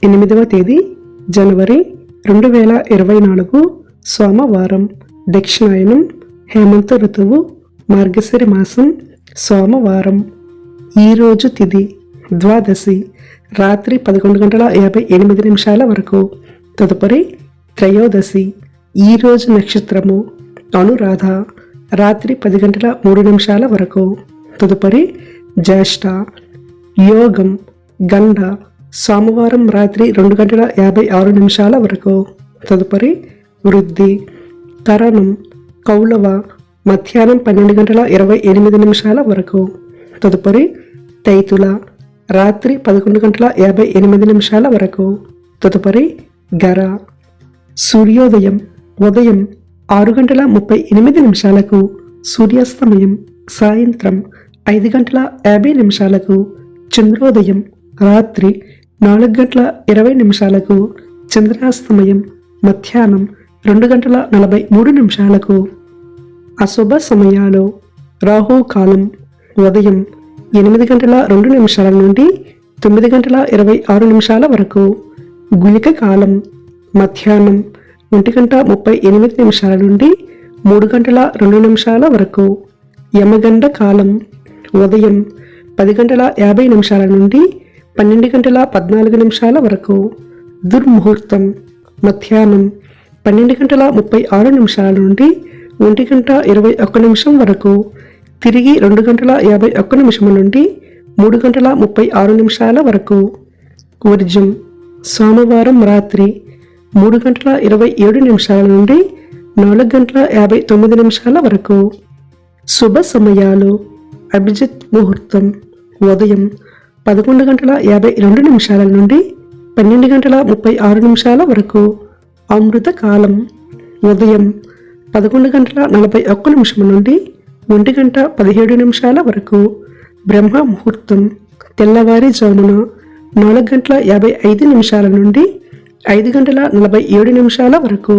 8వ తేదీ జనవరి 2024 సోమవారం. దక్షిణాయనం, హేమంత ఋతువు, మార్గశిర మాసం, సోమవారం. ఈరోజు తిథి ద్వాదశి, రాత్రి 11:58 వరకు. తదుపరి త్రయోదశి. ఈరోజు నక్షత్రము అనురాధ, రాత్రి 10:03 వరకు. తదుపరి జ్యేష్ఠ. యోగం గండ, సోమవారం రాత్రి 2:56 వరకు. తదుపరి వృద్ధి. కరణం కౌలవ, మధ్యాహ్నం 12:28 వరకు. తదుపరి తైతుల, రాత్రి 11:58 వరకు. తదుపరి గర. సూర్యోదయం ఉదయం 6:38, సూర్యాస్తమయం సాయంత్రం 5:50, చంద్రోదయం రాత్రి 4:20, చంద్రాస్తమయం మధ్యాహ్నం 2:43. అశుభ సమయాలు: రాహుకాలం ఉదయం 8:02 నుండి 9:26 వరకు. గుళిక కాలం మధ్యాహ్నం 1:38 నుండి 3:02 వరకు. యమగండ కాలం ఉదయం 10:50 నుండి 12:14 వరకు. దుర్ముహూర్తం మధ్యాహ్నం 12:36 నుండి 1:21 వరకు. తిరిగి 2:51 నుండి 3:36 వరకు. వర్జం సోమవారం రాత్రి 3:27 నుండి 4:59 వరకు. శుభ సమయాలు: అభిజిత్ ముహూర్తం ఉదయం 11:52 నుండి 12:36 వరకు. అమృత కాలం ఉదయం 11:41 నుండి 1:17 వరకు. బ్రహ్మ ముహూర్తం తెల్లవారుజామున 4:55 నుండి 5:47 వరకు.